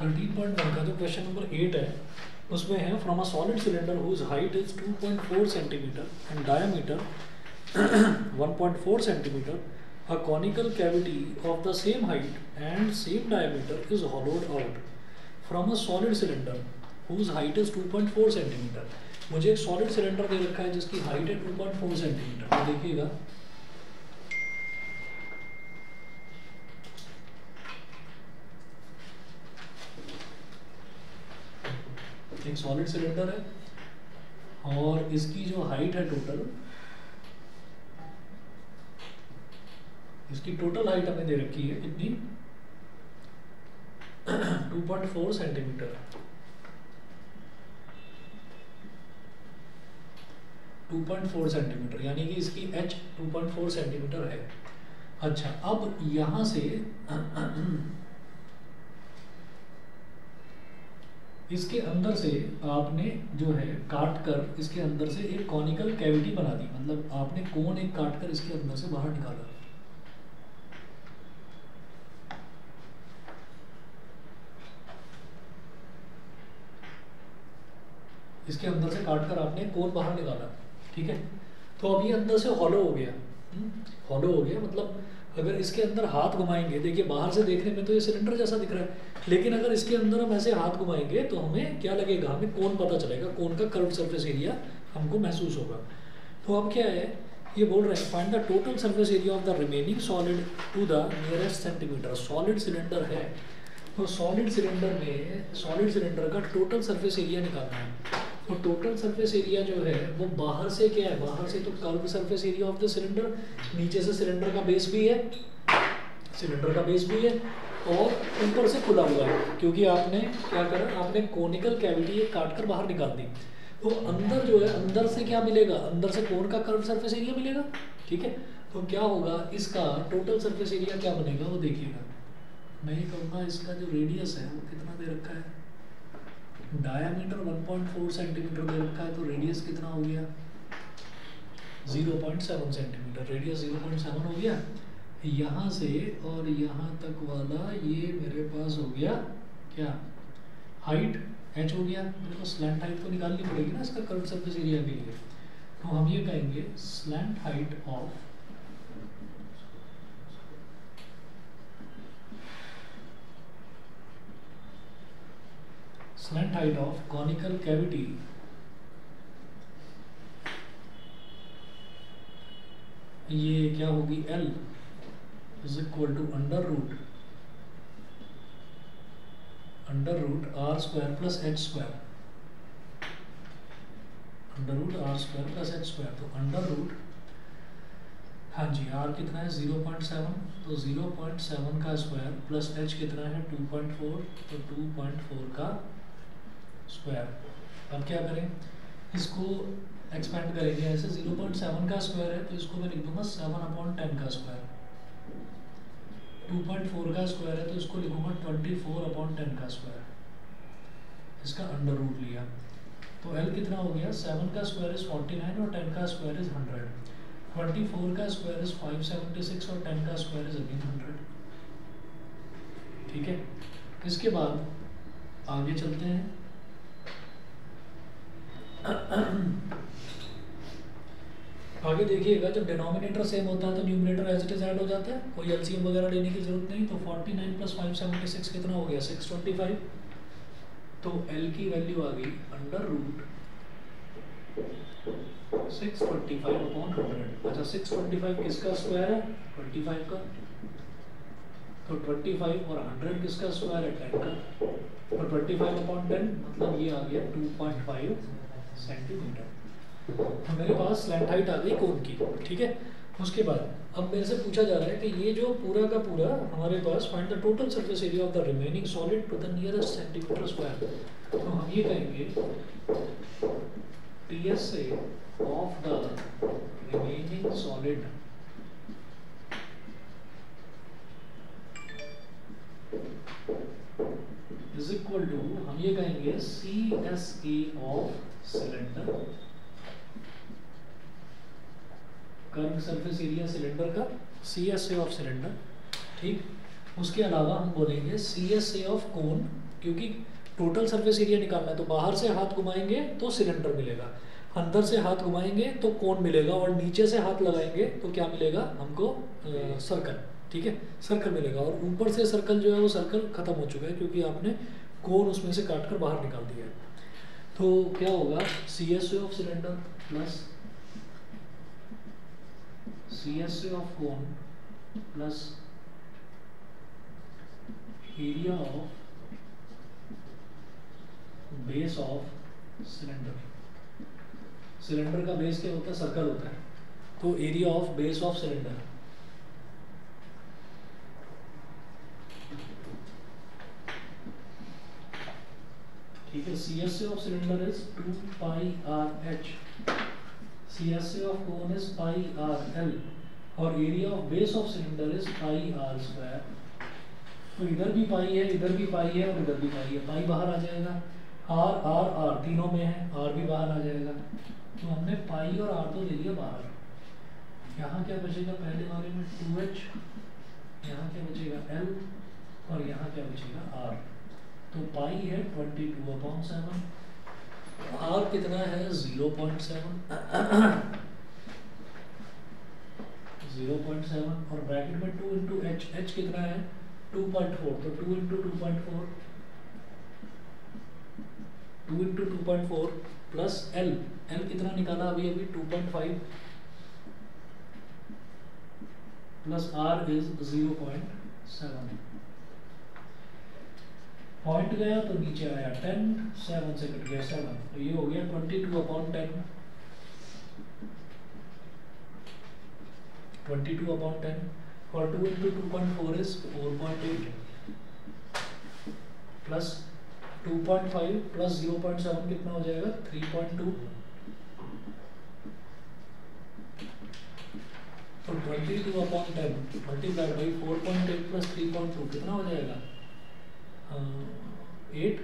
13.1 का जो question number 8 है उसमें है from a solid cylinder whose height is 2.4 centimetre and diameter 1.4 centimetre a conical cavity of the same height and same diameter is hollowed out from a solid cylinder whose height is 2.4 centimetre. मुझे एक solid cylinder दे रखा है जिसकी height है 2.4 centimetre. तो देखिएगा एक solid cylinder है और इसकी जो हाइट है टोटल, इसकी टोटल हाइट हमें दे रखी है कितनी 2.4 सेंटीमीटर। 2.4 सेंटीमीटर यानी कि इसकी h 2.4 सेंटीमीटर है। अच्छा, अब यहां से इसके अंदर से आपने जो है काट कर इसके अंदर से एक कॉनिकल कैविटी बना दी, मतलब आपने कोन एक काट कर इसके अंदर से बाहर निकाला। इसके अंदर से काट कर आपने कोन बाहर निकाला, ठीक है। तो अब ये अंदर से हॉलो हो गया, हॉलो हो गया मतलब अगर इसके अंदर हाथ घुमाएंगे, देखिए बाहर से देखने में तो ये सिलेंडर जैसा दिख रहा है, लेकिन अगर इसके अंदर हम ऐसे हाथ घुमाएंगे तो हमें क्या लगेगा, हमें कोन पता चलेगा, कोन का कर्व्ड सरफेस एरिया हमको महसूस होगा। तो अब क्या है, ये बोल रहे हैं find the total surface area of the remaining solid to the nearest centimetre. Solid cylinder है तो सॉलिड सिलेंडर में सॉलिड सिलेंडर का टोटल सरफेस एरिया निकालना है। तो टोटल सरफेस एरिया जो है वो बाहर से क्या है, बाहर से तो curve surface area of the cylinder, नीचे से सिलेंडर का बेस भी है, सिलेंडर का बेस भी है और ऊपर से खुला हुआ है, क्योंकि आपने क्या करा, आपने कोनिकल कैविटी काट कर बाहर निकाल दी। तो अंदर जो है, अंदर से क्या मिलेगा, अंदर से कोन का कर्व सरफेस एरिया मिलेगा, ठीक है। तो क्या होगा, इसका टोटल सरफेस एरिया क्या बनेगा वो देखिएगा। मैं ये कहूँगा इसका जो रेडियस है वो कितना दे रखा है, डायामीटर 1.4 सेंटीमीटर दे रखा है, तो रेडियस कितना हो गया 0.7 सेंटीमीटर। रेडियस 0.7 हो गया। यहाँ से और यहाँ तक वाला ये मेरे पास हो गया क्या, हाइट h हो गया। मेरे को स्लैंट हाइट तो निकालनी पड़ेगी ना इसका कर्व सरफेस एरिया के लिए। तो हम ये कहेंगे slant height of conical cavity ये क्या होगी, L is equal to under root r square plus h square, under root r square plus h square. तो अंडर रूट, हाँ जी, r कितना है 0.7, तो 0.7 का स्क्वायर प्लस h कितना है 2.4, तो 2.4 का स्क्वायर। अब क्या करें, इसको एक्सपेंड करेंगे ऐसे, 0.7 का स्क्वायर है तो इसको मैं लिख दूंगा 7/10 का स्क्वायर, 2.4 का स्क्वायर है तो इसको लिखूंगा 24/10 का स्क्वायर। इसका अंडर रूट लिया तो L कितना हो गया, 7 का स्क्वायर इज 49 और 10 का स्क्वायर इज 100, 24 का स्क्वायर इज 576 और 10 का स्क्वायर इज अगेन 100, ठीक है। इसके बाद आगे चलते हैं। आगे देखिएगा, जब डिनोमिनेटर सेम होता है तो numerator as it is add हो जाता है, कोई एलसीएम वगैरह लेने की जरूरत नहीं। तो 49 प्लस 576 कितना हो गया 625। तो L की वैल्यू आ गई अंडर रूट 625/100। अच्छा, 625 किसका स्क्वायर है, 25 का, तो 25 और 100 किसका स्क्वायर है 10 का, तो 25/10 मतलब ये आ गया 2.5 सेंटीमीटर। तो मेरे पास स्लैंट हाइट आ गई कोन की, ठीक है। उसके बाद अब मेरे से पूछा जा रहा है कि ये जो पूरा का पूरा हमारे पास find the total surface area of the remaining solid to the nearest centimetre square. तो हम ये कहेंगे TSA of the remaining solid is equal to, हम ये कहेंगे CSA of cylinder, curve surface area cylinder का CSA ऑफ सिलेंडर, ठीक। उसके अलावा हम बोलेंगे CSA ऑफ कोन, क्योंकि टोटल सरफेस एरिया निकालना है, तो बाहर से हाथ घुमाएंगे तो सिलेंडर मिलेगा, अंदर से हाथ घुमाएंगे तो कोन मिलेगा, और नीचे से हाथ लगाएंगे तो क्या मिलेगा हमको, सर्कल। ठीक है, सर्कल मिलेगा। और ऊपर से सर्कल जो है वो सर्कल खत्म हो चुका है क्योंकि आपने कोन उसमें से काट कर बाहर निकाल दिया है। तो क्या होगा, CSA of cylinder plus CSA of cone plus area of base of cylinder. Cylinder का बेस क्या होता है, सर्कल होता है, तो area of base of cylinder. ठीक है, CSA of cylinder is 2 pi RH, CSA of cone is pi RL, और area of base of cylinder is pi R square. तो इधर भी पाई है, इधर भी पाई है, और इधर भी पाई है, पाई बाहर आ जाएगा, R R R तीनों में है, R भी बाहर आ जाएगा। तो हमने पाई और R तो ले लिया बाहर। यहाँ क्या बचेगा, पहले वाले में 2H, यहाँ क्या बचेगा L, और यहाँ क्या बचेगा R। तो पाई है 22/7, R कितना है 0.7 0.7, और ब्रैकेट में 2 इंटू H, H कितना है 2.4, तो 2 into 2.4, 2 into 2.4 plus L, L कितना निकाला अभी 2.5 प्लस R इज 0.7। पॉइंट गया तो नीचे आया 10, 7 से कट गया 7, तो ये हो गया 22/10, 22/10, और 2 इंटू 2.4 इज 4.8 प्लस 2.5 प्लस 0.7 कितना हो जाएगा 3.2, तो 22/10 मल्टीप्लाइड बाई 4.8 प्लस 3.2 कितना हो जाएगा 8,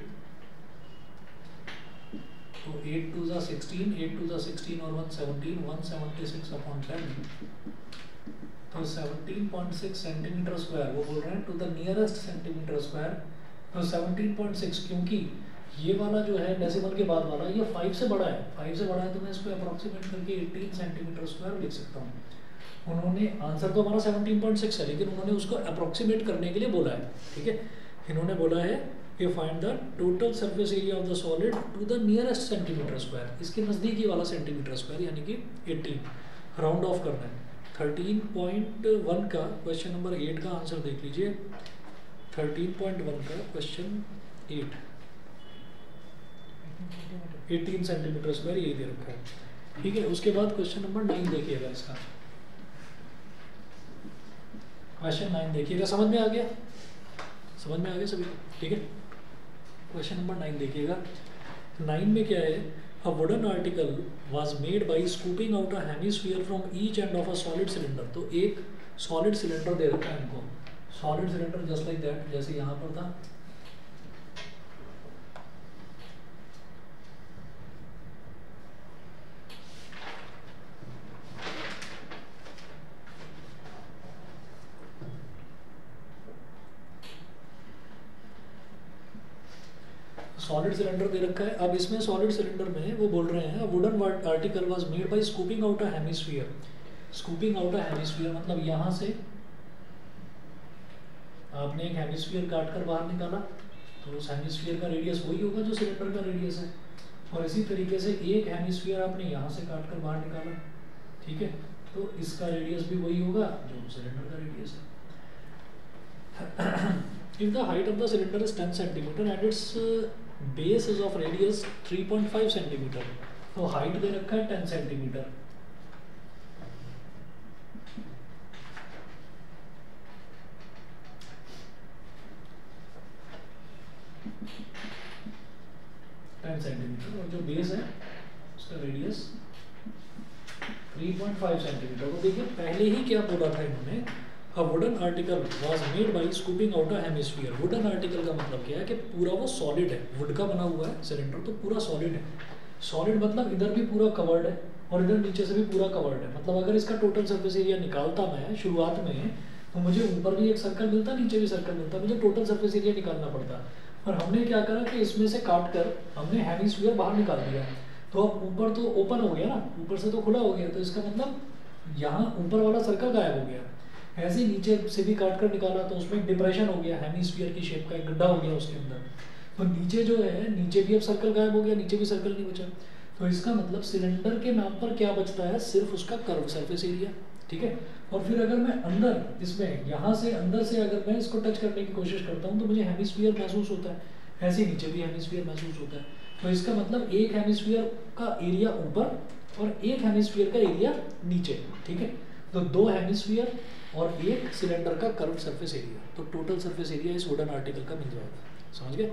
तो 8 2 जा 16, 8 2 जा 16 और 1 17, 176/10, तो 17.6 सेंटीमीटर स्क्वायर, वो बोल रहे हैं to the nearest centimetre square. तो 17.6, क्योंकि ये वाला जो है डेसिमल के बाद वाला ये 5 से बड़ा है, 5 से बड़ा है, तो मैं इसको अप्रोक्सीमेट करके 18 सेंटीमीटर स्क्वायर लिख सकता हूँ। उन्होंने आंसर तो हमारा 17.6 है, लेकिन उन्होंने उसको अप्रोक्सीमेट करने के लिए बोला है। ठीक है, इन्होंने बोला है कि find the total surface area of the solid to the nearest centimetre square, इसके नज़दीकी वाला सेंटीमीटर स्क्वायर यानी कि 18, राउंड ऑफ करना है। 13.1 का क्वेश्चन नंबर 8 का आंसर देख लीजिए, 13.1 का क्वेश्चन 8, 18 सेंटीमीटर स्क्वायर यही दे रखा है। ठीक है, उसके बाद क्वेश्चन नंबर 9 देखिएगा, इसका क्वेश्चन 9 देखिएगा, समझ में आ गया, समझ में आ गया सभी? ठीक है, क्वेश्चन नंबर 9 देखिएगा। 9 में क्या है, a wooden article was made by scooping out a hemisphere from each end of a solid cylinder. तो एक सॉलिड सिलेंडर दे रखा है इनको, solid cylinder just like that, जैसे यहाँ पर था। सॉलिड सिलेंडर दे रखा है। अब इसमें सॉलिड सिलेंडर में वो बोल रहे हैं wooden article was made by scooping out a hemisphere. Scooping out a hemisphere मतलब यहाँ से आपने एक हेमिस्फीयर काट कर बाहर निकाला, तो उस हेमिस्फीयर का रेडियस वही होगा जो सिलेंडर का रेडियस है, और इसी तरीके से एक हेमिस्फीयर आपने यहाँ से काट कर बाहर निकाला। ठीक है, तो इसका रेडियस भी वही होगा जो सिलेंडर का रेडियस है। If the height of the cylinder is 10 centimeter and its base is of radius 3.5 centimeter, तो हाइट दे रखा है 10 सेंटीमीटर। और जो बेस है उसका रेडियस 3.5 सेंटीमीटर। तो देखिए पहले ही क्या बोला था इन्होंने, A wooden article was made by scooping out a hemisphere। Wooden article का मतलब क्या है कि पूरा वो सॉलिड है, वुड का बना हुआ है सिलेंडर, तो पूरा सॉलिड है। सॉलिड मतलब इधर भी पूरा कवर्ड है और इधर नीचे से भी पूरा कवर्ड है। मतलब अगर इसका टोटल सरफेस एरिया निकालता मैं शुरुआत में, तो मुझे ऊपर भी एक सर्कल मिलता, नीचे भी सर्कल मिलता, मुझे टोटल सरफेस एरिया निकालना पड़ता। और हमने क्या करा कि इसमें से काट कर हमने हेमिस्फीयर बाहर निकाल दिया। तो अब ऊपर तो ओपन हो गया ना, ऊपर से तो खुला हो गया, तो इसका मतलब यहाँ ऊपर वाला सर्कल गायब हो गया। ऐसे ही नीचे से भी काट कर निकाला तो उसमें डिप्रेशन हो गया, हेमिस्फीयर की शेप का एक गड्ढा हो गया उसके अंदर। तो नीचे जो है, नीचे भी अब सर्कल गायब हो गया, नीचे भी सर्कल नहीं बचा। तो इसका मतलब सिलेंडर के नाम पर क्या बचता है, सिर्फ उसका कर्व सरफेस एरिया, ठीक है। और फिर अगर मैं अंदर इसमें यहाँ से अंदर से अगर मैं इसको टच करने की कोशिश करता हूँ तो मुझे हेमिस्फीयर महसूस होता है, ऐसे ही नीचे भी हेमिस्फीयर महसूस होता है। तो इसका मतलब एक हेमिस्फीयर का एरिया ऊपर और एक हेमिस्फीयर का एरिया नीचे, ठीक है। तो दो हेमिस्फीयर और एक सिलेंडर का कर्व सरफेस एरिया, तो टोटल सरफेस एरिया इस वुडन आर्टिकल का मिल जाएगा। समझ गए?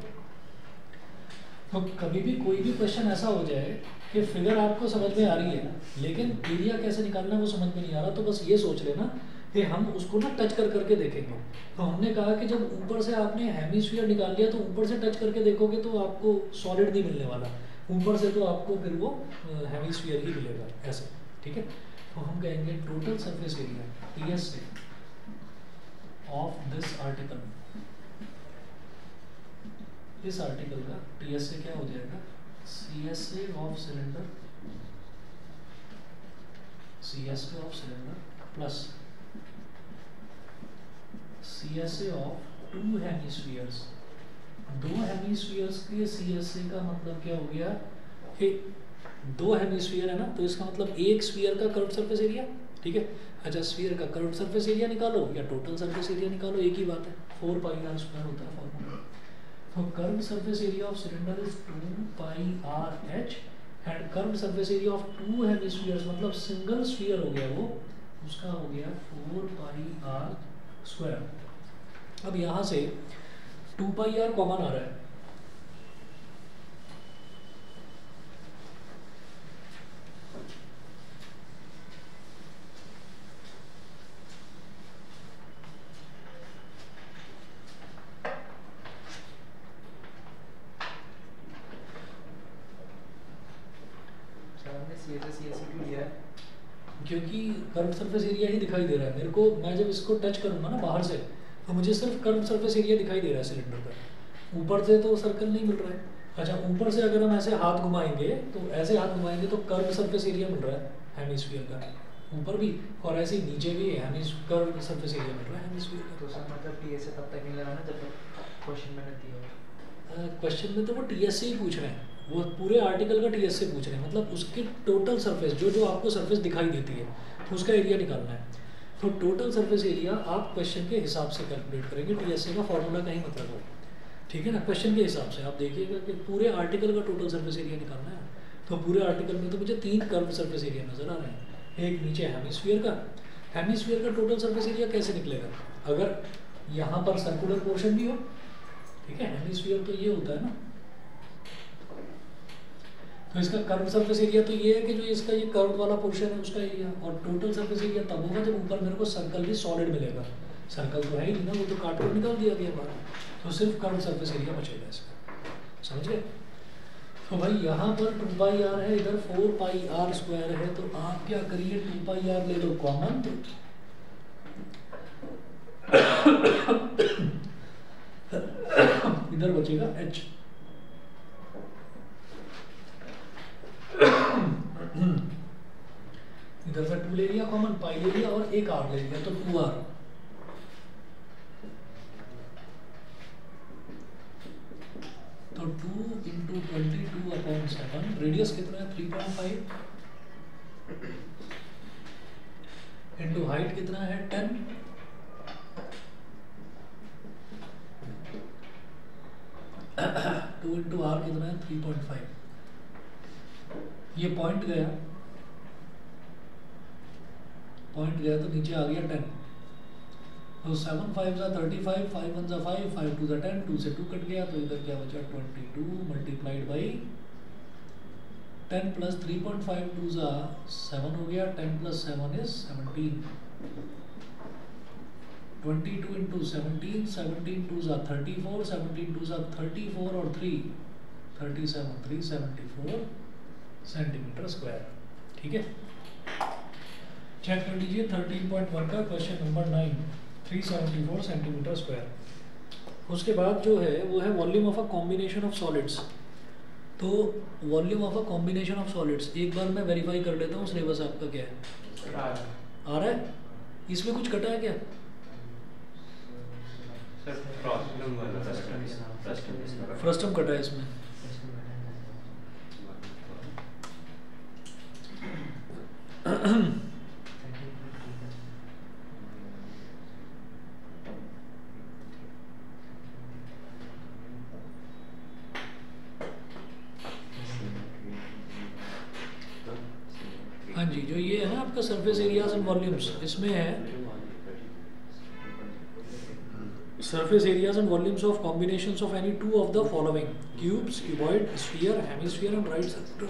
तो कभी भी कोई भी क्वेश्चन ऐसा हो जाए कि फिगर आपको समझ में आ रही है लेकिन एरिया कैसे निकालना है वो समझ में नहीं आ रहा, तो बस ये सोच लेना कि हम उसको ना टच कर करके देखेंगे। तो हमने कहा कि जब ऊपर से आपने हेमिस्फीयर निकाल लिया तो ऊपर से टच करके देखोगे तो आपको सॉलिड नहीं मिलने वाला, ऊपर से तो आपको फिर वो हेमिस्फीयर ही मिलेगा ऐसे, ठीक है। तो हम कहेंगे total surface area TSA of this article, इस आर्टिकल का TSA क्या हो जाएगा, CSA of cylinder, CSA of cylinder plus CSA of to hemispheres. दो हेमिस्फीयर्स के CSA का मतलब क्या हो गया कि दो हेमिस्फीयर है ना, तो इसका मतलब एक स्फीयर का कर्व सरफेस एरिया, ठीक है। अच्छा, स्फीयर का कर्व सरफेस एरिया निकालो या टोटल सरफेस एरिया निकालो, एक ही बात है, 4πr² होता है फॉर्मूला। तो curve surface area of cylinder is 2πrh and curve surface area of to hemispheres मतलब सिंगल स्फीयर हो गया वो, उसका हो गया 4πr²। अब यहाँ से 2πr कॉमन आ रहा है, क्योंकि कर्व सरफेस एरिया ही दिखाई दे रहा है मेरे को। मैं जब इसको टच करूंगा ना बाहर से तो मुझे सिर्फ कर्व सरफेस एरिया दिखाई दे रहा है सिलेंडर का, ऊपर से तो सर्कल नहीं मिल रहा है। अच्छा, ऊपर से अगर हम ऐसे हाथ घुमाएंगे तो ऐसे हाथ घुमाएंगे तो कर्व सरफेस एरिया मिल रहा है हेमिस्फीयर का ऊपर भी, और ऐसे ही नीचे भी कर्व सरफेस एरिया मिल रहा है हेमिस्फीयर का। तो सर मतलब TSA तब तक मिल रहा है ना जब तक क्वेश्चन मैंने दिया। क्वेश्चन में तो वो TSA ही पूछ रहे हैं, वो पूरे आर्टिकल का TSA पूछ रहे हैं, मतलब उसकी टोटल सरफेस जो जो आपको सरफेस दिखाई देती है उसका एरिया निकालना है। तो टोटल सरफेस एरिया आप क्वेश्चन के हिसाब से कैलकुलेट करेंगे, TSA का फॉर्मूला का ही मतलब हो, ठीक है ना। क्वेश्चन के हिसाब से आप देखिएगा कि पूरे आर्टिकल का टोटल सरफेस एरिया निकालना है। तो पूरे आर्टिकल में तो मुझे 3 कर्व सरफेस एरिया नजर आ रहे हैं, एक नीचे हेमिस्फीयर का। हेमिस्फीयर का टोटल सरफेस एरिया कैसे निकलेगा, अगर यहाँ पर सर्कुलर पोर्शन भी हो, ठीक है। हेमिस्फीयर तो ये होता है ना, तो इसका कर्व सरफेस एरिया तो ये है कि जो इसका ये कर्व वाला पोर्शन है उसका एरिया, और टोटल सरफेस एरिया तब होगा जब ऊपर मेरे को सर्कल भी सॉलिड मिलेगा। सर्कल तो है ही नहीं ना, वो तो काट कर निकाल दिया गया बाहर, तो सिर्फ कर्व सरफेस एरिया बचेगा इसका। समझ गए? तो भाई यहाँ पर 2πr है, इधर 4πr² है, तो आप क्या करिए 2πr ले लो कॉमन, इधर बचेगा h। इधर से 2 ले लिया कॉमन, पाई ले लिया और एक r ले लिया, तो 2r। तो 2 × 22/7, रेडियस कितना है 3.5, इंटू हाइट कितना है 10, टू इंटू आर कितना है 3.5। ये पॉइंट गया तो नीचे आ गया 10, तो 7 5 × 35, 5 1 × 5, 5 2 × 10, 2 से 2 कट गया, तो इधर क्या बचा 22 मल्टीप्लाइड बाई 10 प्लस 3.5 2 7 हो गया, 10 प्लस 7 इज 17, 22 इंटू 17, 17 2 34, 17 2 34 और 3 37, 374 सेंटीमीटर स्क्वायर। ठीक है, चेक कर लीजिए 13.1 का क्वेश्चन नंबर 9, 374 सेंटीमीटर स्क्वायर। उसके बाद जो है वो है volume of a combination of solids. तो volume of a combination of solids, एक बार मैं वेरीफाई कर लेता हूँ सिलेबस आपका क्या है, आ रहा है? इसमें कुछ कटा है क्या? फ्रस्टम कटा है इसमें। हाँ जी, जो ये है ना आपका सरफेस एरियाज एंड वॉल्यूम्स, इसमें है surface areas and volumes of combinations of any two of the following: cubes, cuboid, sphere, hemisphere and right cylinder.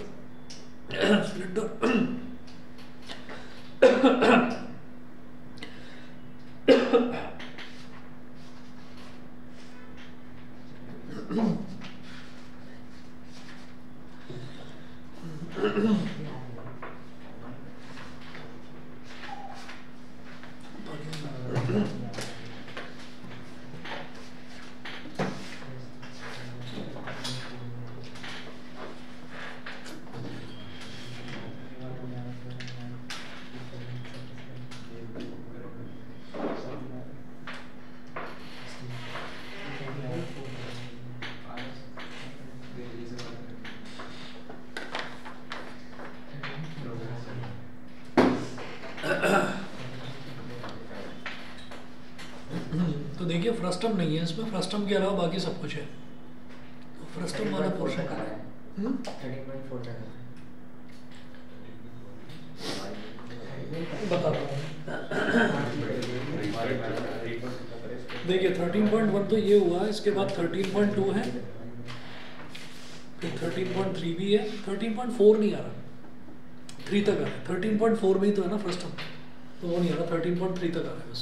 तो देखिए फ्रस्टम नहीं है इसमें, फ्रस्टम के अलावा बाकी सब कुछ है। तो फ्रस्टम वाला पोर्शन है। बता रहा हूँ, देखिए 13.1 तो ये हुआ, इसके बाद 13.2 है, फिर 13.3 भी है, 13.4 नहीं आ रहा, 3 तक आ रहा है। 13.4 में ही तो है ना फ्रस्टम, तो वो नहीं आ रहा, 13.3 तक आ रहा है बस।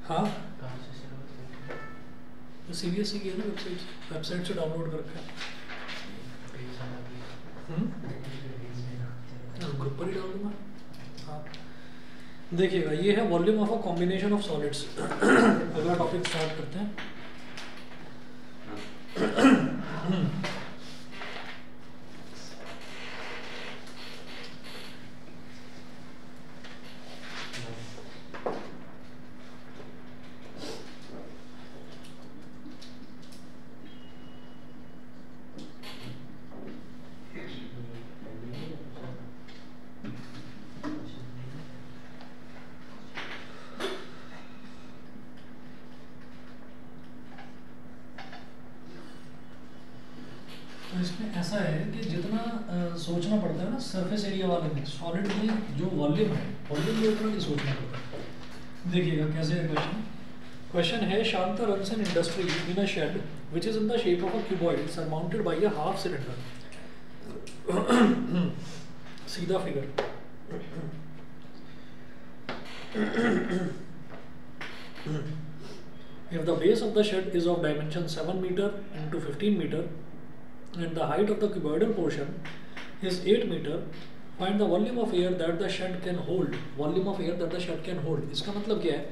हाँ CBSE की है ना वेबसाइट से डाउनलोड कर रखा है, ग्रुप पर ही डाल दूंगा। हाँ देखिएगा, ये है volume of a combination of solids. अगला टॉपिक स्टार्ट करते हैं। तो इसमें ऐसा है कि जितना सोचना पड़ता है ना सरफेस एरिया वाले में, सॉलिड में जो वॉल्यूम है, वॉल्यूम में उतना नहीं सोचना पड़ता। देखिएगा कैसे है क्वेश्चन। क्वेश्चन है Shanta runs an industry in a shed which is in the shape of a cuboid surmounted by a half cylinder. सीधा figure. If the base of the shed is of dimension 7 meter into 15 meter and the height of the cuboidal portion is 8 meter, find the volume of air that the shed can hold. Volume of air that the shed can hold. इसका मतलब क्या है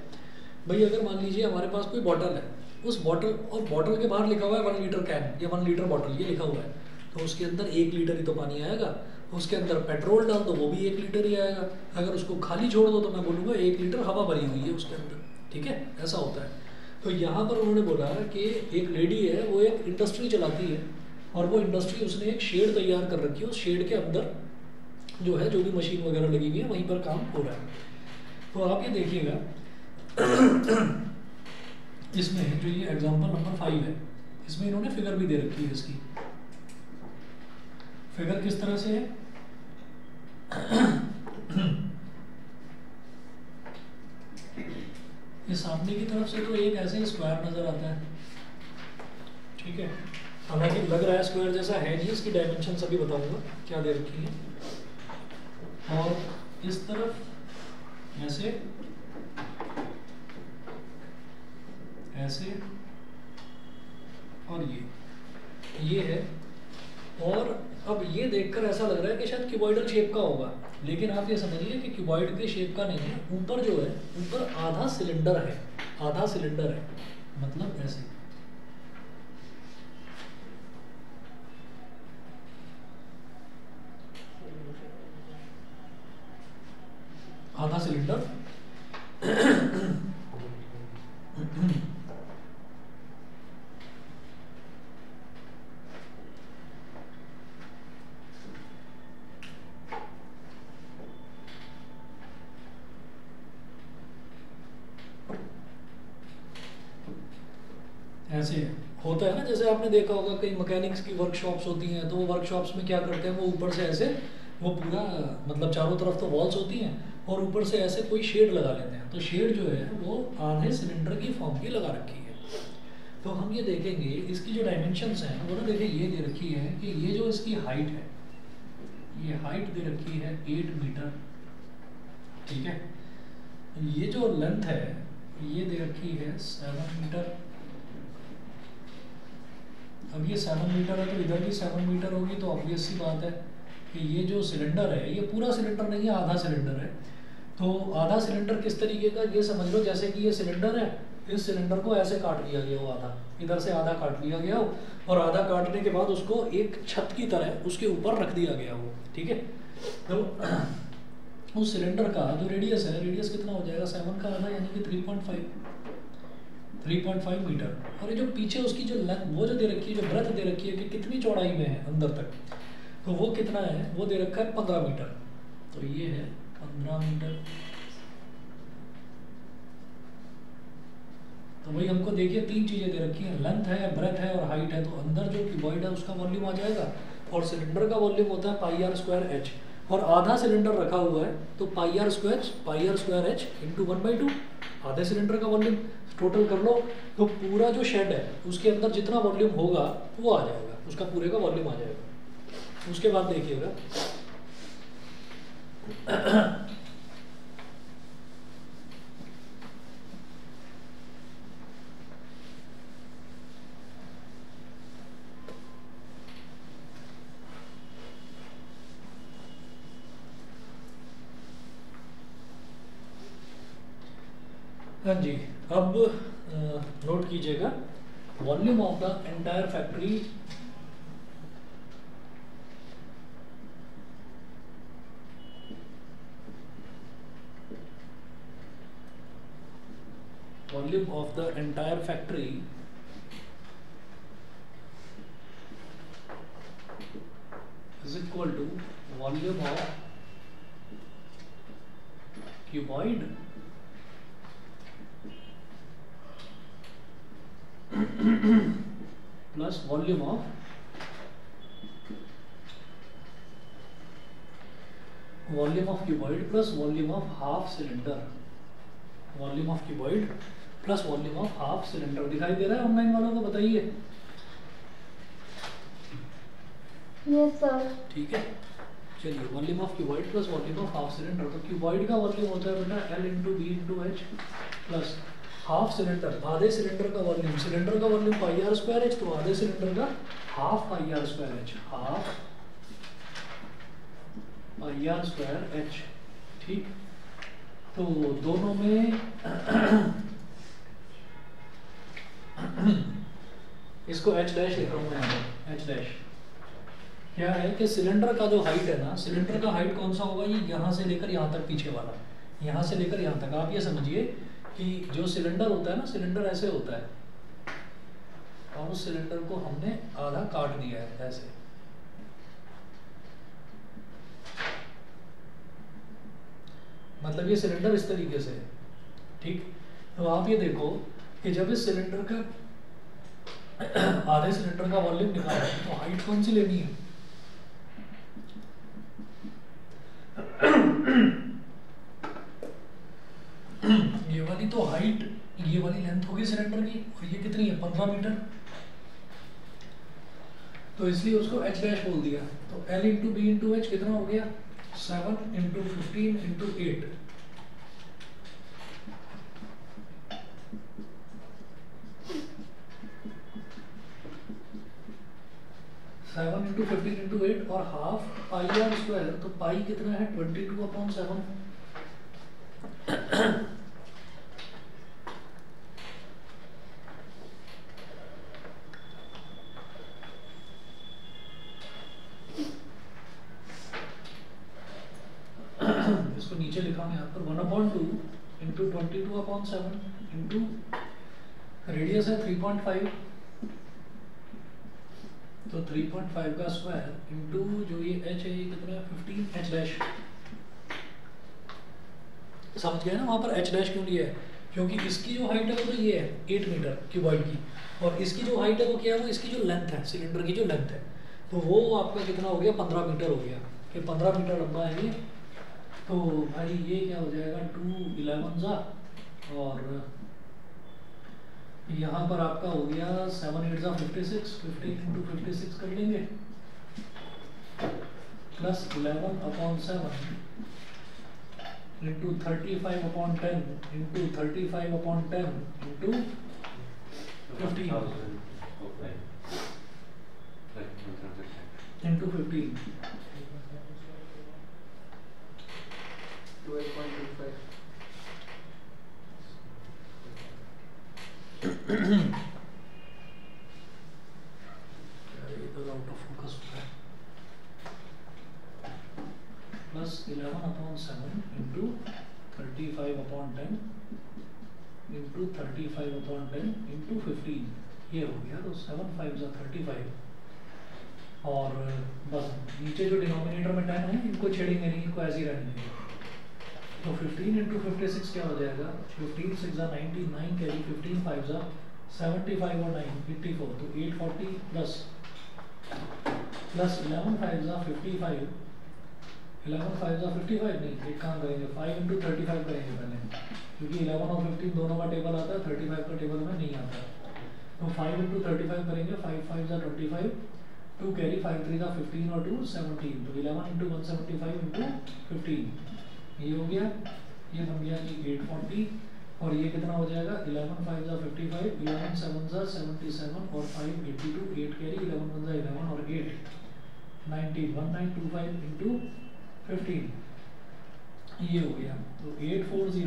भाई, अगर मान लीजिए हमारे पास कोई बॉटल है, उस बॉटल और बॉटल के बाहर लिखा हुआ है 1 लीटर कैन या 1 लीटर बॉटल, ये लिखा हुआ है, तो उसके अंदर 1 लीटर ही तो पानी आएगा। उसके अंदर पेट्रोल डाल दो वो भी 1 लीटर ही आएगा। अगर उसको खाली छोड़ दो तो मैं बोलूँगा 1 लीटर हवा भरी हुई है उसके अंदर। ठीक है, ऐसा होता है। तो यहाँ पर उन्होंने बोला कि एक लेडी है, वो एक इंडस्ट्री चलाती है और वो इंडस्ट्री, उसने एक शेड तैयार कर रखी है, उस शेड के अंदर जो है जो भी मशीन वगैरह लगी हुई है वहीं पर काम हो रहा है। तो आप ये देखिएगा इसमें जो ये एग्जांपल नंबर 5 है, इसमें इन्होंने फिगर भी दे रखी है। इसकी फिगर किस तरह से है ये सामने की तरफ से तो एक ऐसे ही स्क्वायर नजर आता है। ठीक है, हालांकि लग रहा है स्क्वायर जैसा है नहीं, इसकी डायमेंशन अभी बताऊंगा क्या दे रखी है। और इस तरफ ऐसे ऐसे और ये है, और अब ये देखकर ऐसा लग रहा है कि शायद क्यूबॉइडल शेप का होगा, लेकिन आप ये समझिए कि क्यूबॉइड के शेप का नहीं है। ऊपर जो है, ऊपर आधा सिलेंडर है, आधा सिलेंडर है, मतलब ऐसे आधा सिलेंडर। ऐसे होता है ना, जैसे आपने देखा होगा कई मैकेनिक्स की वर्कशॉप्स होती हैं, तो वो वर्कशॉप्स में क्या करते हैं, वो ऊपर से ऐसे वो पूरा मतलब चारों तरफ तो वॉल्स होती हैं और ऊपर से ऐसे कोई शेड लगा लेते हैं। तो शेड जो है वो आधे सिलेंडर की फॉर्म की लगा रखी है। तो हम ये देखेंगे इसकी जो डायमेंशंस हैं वो ना, देखिए ये दे रखी है कि ये जो इसकी हाइट है, ये हाइट दे रखी है 8 मीटर, ठीक है। ये जो लेंथ है ये दे रखी है 7 मीटर। अब ये 7 मीटर है तो इधर भी 7 मीटर होगी, तो ऑब्वियस सी बात है कि ये जो सिलेंडर है, ये पूरा सिलेंडर नहीं है, आधा सिलेंडर है। तो आधा सिलेंडर किस तरीके का, ये समझ लो जैसे कि ये सिलेंडर है, इस सिलेंडर को ऐसे काट लिया गया हो, आधा इधर से आधा काट लिया गया हो, और आधा काटने के बाद उसको एक छत की तरह उसके ऊपर रख दिया गया हो, ठीक है। तो उस सिलेंडर का जो रेडियस है, रेडियस कितना हो जाएगा, 7 का आधा यानी कि 3.5 मीटर। और ये जो पीछे उसकी जो लेंथ वो जो दे रखी है, जो ब्रेथ दे रखी है कि कितनी चौड़ाई में है अंदर तक, तो वो कितना है, वो दे रखा है 15 मीटर। तो ये है 15 मीटर। तो वही हमको देखिए 3 चीजें दे रखी हैं, लेंथ है, ब्रेथ है और हाइट है। तो अंदर जो क्यूबॉइड है उसका वॉल्यूम आ जाएगा, और सिलेंडर का वॉल्यूम होता है पाई आर स्क्वायर एच, और आधा सिलेंडर रखा हुआ है तो पाई आर स्क्वायर एच इंटू 1/2 आधे सिलेंडर का वॉल्यूम। टोटल कर लो तो पूरा जो शेड है उसके अंदर जितना वॉल्यूम होगा वो आ जाएगा, उसका पूरे का वॉल्यूम आ जाएगा। उसके बाद देखिएगा हाँ जी, अब नोट कीजिएगा, volume of the entire factory volume of the entire factory is equal to volume of cuboid plus volume of cuboid plus volume of half cylinder, volume of cuboid plus volume of half cylinder. दिखाई दे रहा है online वालों को, बताइए। Yes sir. ठीक है, चलिए, volume of cuboid plus volume of half cylinder. तो क्यूबॉइड का वॉल्यूम होता है बेटा L into B into H, plus half cylinder, आधे सिलेंडर का वॉल्यूम, सिलेंडर का volume pi R square H, तो आधे सिलेंडर का half pi R square H, half pi R square H. ठीक, तो दोनों में इसको H डैश लिख रहा हूँ मैं, H डैश। क्या है कि सिलेंडर का जो हाइट है ना, सिलेंडर का हाइट कौन सा होगा, ये यहाँ से लेकर यहाँ तक, पीछे वाला, यहाँ से लेकर यहाँ तक। आप ये समझिए कि जो सिलेंडर होता है ना, सिलेंडर ऐसे होता है, और उस सिलेंडर को हमने आधा काट दिया है ऐसे। मतलब ये सिलेंडर इस तरीके से है। ठीक, तो आप ये देखो कि जब इस सिलेंडर का आधे सिलेंडर का वॉल्यूम निकाला तो हाइट कौन सी लेनी है, ये वाली तो हाइट, ये वाली लेंथ होगी सिलेंडर की, और ये कितनी है, 15 मीटर। तो इसलिए उसको H डैश बोल दिया। तो L into B into H कितना हो गया, 7 इंटू 15 इंटू 8, इंटू 15 इंटू 8 और हाफ पाई आर स्क्वायर, तो पाई कितना है 22/7। इसको नीचे लिखा मैं यहाँ पर 1/2 इंटू 22/7 इंटू रेडियस है 3.5, तो 3.5 का स्क्वायर इंटू जो ये h है ये कितना है 15 h डैश। समझ गए ना वहाँ पर h डैश क्यों लिया है, क्योंकि इसकी जो हाइट है वो तो ये है 8 मीटर क्यूबॉइड की, और इसकी जो हाइट है वो क्या है, वो इसकी जो लेंथ है, सिलेंडर की जो लेंथ है, तो वो आपका कितना हो गया 15 मीटर हो गया, कि 15 मीटर लंबा है ये। तो भाई ये क्या हो जाएगा 2 11 जा, और यहाँ पर आपका हो गया 7 8 जा 56, 15 इंटू 56 कर लेंगे, plus 11/7 into 35/10 into 35/10 into 15 into 15 12.25। इधर आउट ऑफ फोकस हो रहा है, प्लस 11/7 इंटू 35/10 इंटू 35/10 इंटू 15, ये हो गया, तो 7 5 जा 35, और बस नीचे जो डिनोमिनेटर में 10 है इनको छेड़ेंगे नहीं, इनको ऐसे ही रहने देंगे। तो 15 इंटू 56 क्या हो जाएगा, 15 6 जा 99 कैरी, 15 5 जा 75 और 9 84, तो 840 प्लस 11 5 जा 55, 11 5 जा 55 नहीं, एक काम करेंगे 5 इंटू 35 करेंगे पहले, क्योंकि 11 और 15 दोनों का टेबल आता है, 35 का टेबल में नहीं आता, तो 5 इंटू 35 करेंगे, 5 5 जा 25, 2 कैरी, 5 3 जा 15 और 2 17, तो 11 इंटू 175 इंटू 15, ये हो गया, ये बन गया कि 840, और ये कितना हो जाएगा 11 5 जा 55, 11 7 जा 77 और 5 82, 8 कैरी, 11 1 जा 11 और 8 19, 1925 इंटू 15, ये हो गया, तो 840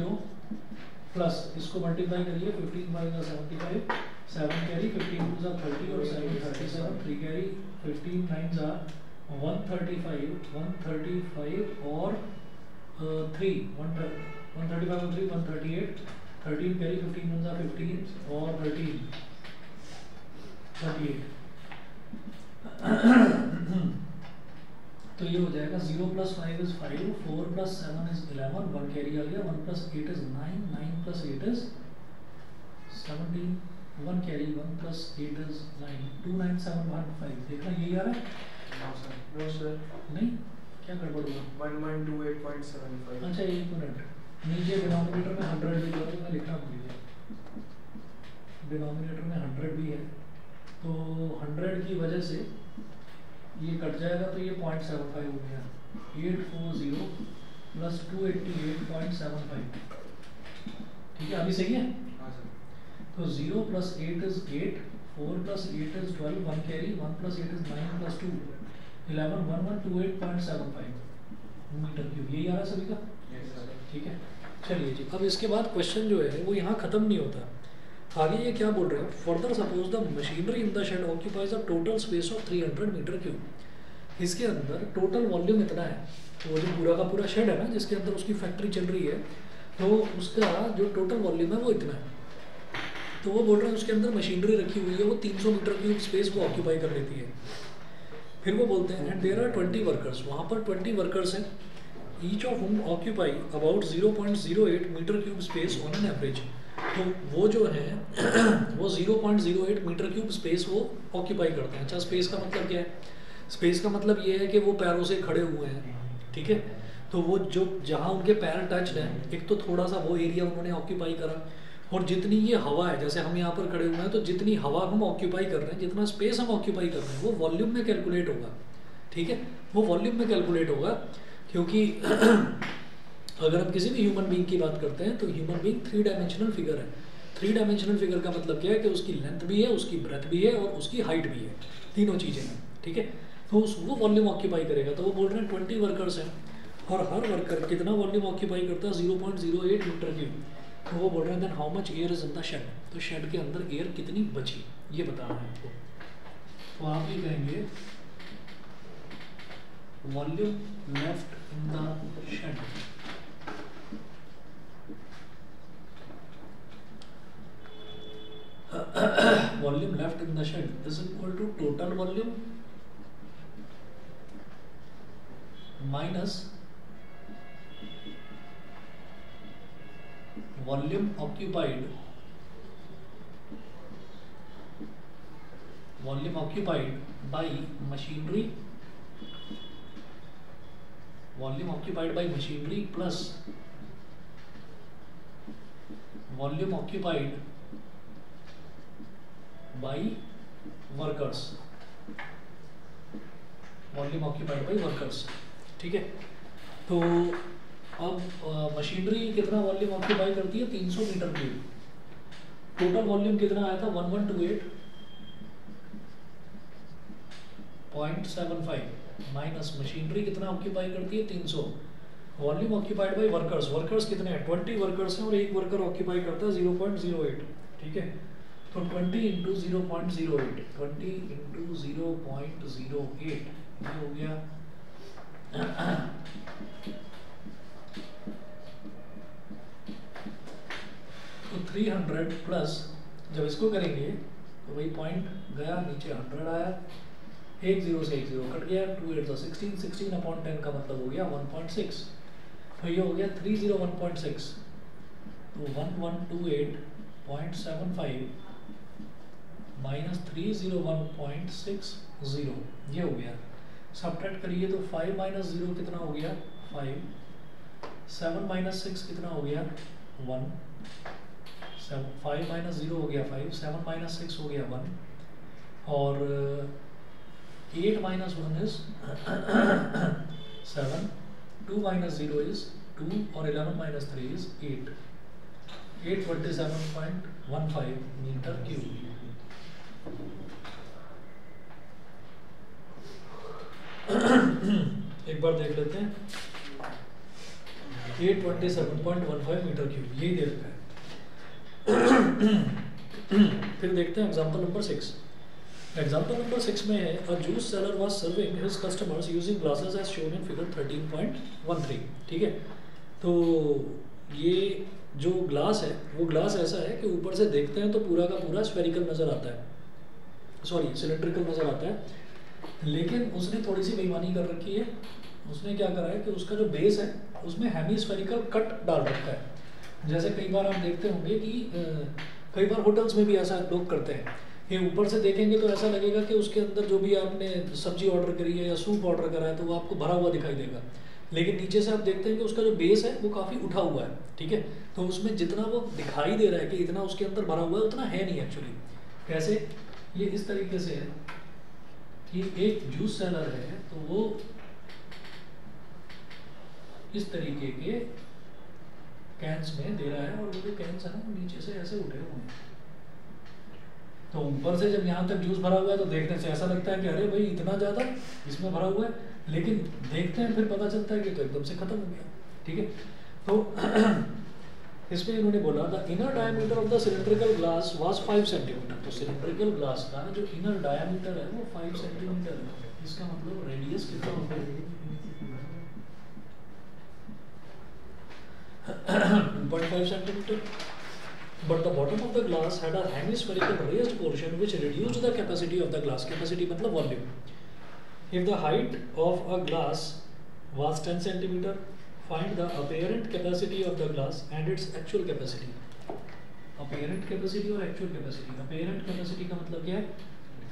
प्लस इसको मल्टीप्लाई करिए, 15 5 जा 75, 7 कैरी, 15 2 जा 30 और 7 37, 3 कैरी, 15 9 जा 135 और 3 135 और 3 138, 13 कैरी, 15 1 जा 15 और 13 38, तो ये हो जाएगा 0 + 5 = 5, 4 + 7 = 11, 1 कैरी आ गया, 1 + 8 = 9, 9 + 8 = 17, 1 कैरी, 1 + 8 = 9, 29715, देखना यही आ रहा है? नो सर, नहीं, क्या गड़बड़ हुआ? 1128.75। अच्छा एक मिनट, नीचे डिनोमिनेटर में 100 भी जो है मैं लिखना भूल गया, डिनोमिनेटर में 100 भी है, तो 100 की वजह से ये कट जाएगा, तो ये 0.75 हो गया, 840 + 288.75, ठीक है, अभी सही है? तो 0 + 8 = 8, 4 + 8 = 12, 1 कैरी, 1 + 8 = 9 + 2 11 1128.75 मीटर क्यूब, यही आ रहा है सभी का? ठीक है, चलिए जी, अब इसके बाद क्वेश्चन जो है वो यहाँ ख़त्म नहीं होता, आगे ये क्या बोल रहे हैं, further suppose the machinery in the shed occupies a total space of 300 metre cube, इसके अंदर टोटल वॉल्यूम इतना है, तो वो जो पूरा का पूरा शेड है ना जिसके अंदर उसकी फैक्ट्री चल रही है, तो उसका जो टोटल वॉल्यूम है वो इतना है, तो वो बोल रहे हैं उसके अंदर मशीनरी रखी हुई है, वो 300 मीटर क्यूब स्पेस वो ऑक्यूपाई कर लेती है। फिर वो बोलते हैं एंड देयर आर 20 वर्कर्स, वहाँ पर 20 वर्कर्स हैं, each of whom occupy about 0.08 metre cube space on an average, तो वो जो है वो 0.08 मीटर क्यूब स्पेस वो ऑक्यूपाई करते हैं। अच्छा, स्पेस का मतलब क्या है? स्पेस का मतलब ये है कि वो पैरों से खड़े हुए हैं, ठीक है, तो वो जो जहाँ उनके पैर टच हैं, एक तो थोड़ा सा वो एरिया उन्होंने ऑक्यूपाई करा, और जितनी ये हवा है, जैसे हम यहाँ पर खड़े हुए हैं, तो जितनी हवा हम ऑक्यूपाई कर रहे हैं, जितना स्पेस हम ऑक्यूपाई कर रहे हैं, वो वॉल्यूम में कैलकुलेट होगा, ठीक है, वो वॉल्यूम में कैलकुलेट होगा, क्योंकि अगर हम किसी भी ह्यूमन बीइंग की बात करते हैं तो ह्यूमन बीइंग 3 डायमेंशनल फिगर है। 3 डायमेंशनल फिगर का मतलब क्या है कि उसकी लेंथ भी है, उसकी ब्रेथ भी है और उसकी हाइट भी है, तीनों चीज़ें हैं, ठीक है। तो वो वॉल्यूम ऑक्यूपाई करेगा। तो वो बोल रहे हैं 20 वर्कर्स हैं और हर वर्कर कितना वॉल्यूम ऑक्यूपाई करता है 0.08 मीटर क्यूब। तो वो बोल रहे हैं then how much air is in the shed, तो शेड के अंदर एयर कितनी बची ये बताना है आपको। तो आप ये कहेंगे volume left in the shed, volume left in the shed is equal to total volume minus volume occupied by machinery, volume occupied by machinery plus volume occupied by workers, volume occupied by workers. ठीक है, तो अब machinery कितना volume occupy करती है 300 metre cube, total volume कितना आया था 1128.75 माइनस मशीनरी कितना ऑक्यूपाई करती है 300, volume occupied by workers, workers कितने हैं 20 वर्कर्स हैं और एक वर्कर ऑक्यूपाई करता है 0.08। ठीक है, तो 20 इंटू 0.08, 20 इंटू 0.08 ये हो गया तो 300 प्लस, जब इसको करेंगे तो वही पॉइंट गया नीचे 100 आया, एक जीरो से एक जीरो कट गया, 2 8 16, 16/10 का मतलब हो गया 1.6, तो ये हो गया 301.6, तो 1128.75 माइनस 301.60 ये हो गया। सब्ट्रैक्ट करिए तो 5 माइनस 0 कितना हो गया 5, 7 माइनस 6 कितना हो गया 1, 5 माइनस 0 हो गया 5, 7 माइनस 6 हो गया 1, और 8 माइनस 1 इज 7, 2 माइनस 0 इज 2 और 11 माइनस 3 इज 8, 827.15 मीटर क्यूब। एक बार देख लेते हैं 827.15 मीटर क्यूब यही दे रखा है। फिर देखते हैं एग्जांपल नंबर 6। एग्जांपल नंबर 6 में है a juice seller was serving his customers using glasses as shown in figure 13.13। ठीक है, तो ये जो ग्लास है वो ग्लास ऐसा है कि ऊपर से देखते हैं तो पूरा का पूरा स्फेरिकल नज़र आता है, सॉरी सिलेंड्रिकल नज़र आता है, लेकिन उसने थोड़ी सी बेईमानी कर रखी है। उसने क्या करा है कि उसका जो बेस है उसमें हेमीस्फेरिकल कट डाल रखा है। जैसे कई बार आप देखते होंगे कि कई बार होटल्स में भी ऐसा लोग करते हैं कि ऊपर से देखेंगे तो ऐसा लगेगा कि उसके अंदर जो भी आपने सब्जी ऑर्डर करी है या सूप ऑर्डर करा है तो वो आपको भरा हुआ दिखाई देगा, लेकिन नीचे से आप देखते हैं कि उसका जो बेस है वो काफ़ी उठा हुआ है। ठीक है, तो उसमें जितना वो दिखाई दे रहा है कि इतना उसके अंदर भरा हुआ है उतना है नहीं एक्चुअली। कैसे, ये इस तरीके से है कि एक जूस सेलर है तो वो इस तरीके के कैंस में दे रहा है और वो जो कैंस है ना नीचे से ऐसे उठे हुए हैं, तो ऊपर से जब यहाँ तक जूस भरा हुआ है तो देखने से ऐसा लगता है कि अरे भाई इतना ज़्यादा इसमें भरा हुआ है, लेकिन देखते हैं फिर पता चलता है कि तो एकदम से ख़त्म हो गया। ठीक है, तो इसमें इन्होंने बोला the inner diameter of the cylindrical glass was 5 centimetre. तो सिलेंड्रिकल ग्लास का जो इनर डायमीटर है वो 5 सेंटीमीटर है, इसका मतलब रेडियस कितना होगा 2.5 centimetre. But the bottom of the glass had a hemispherical raised portion which reduced the capacity of the glass. Capacity मतलब volume. If the height of a glass was 10 centimeter, find the apparent capacity of the glass and its actual capacity. Apparent capacity और actual capacity. Apparent capacity का मतलब क्या है?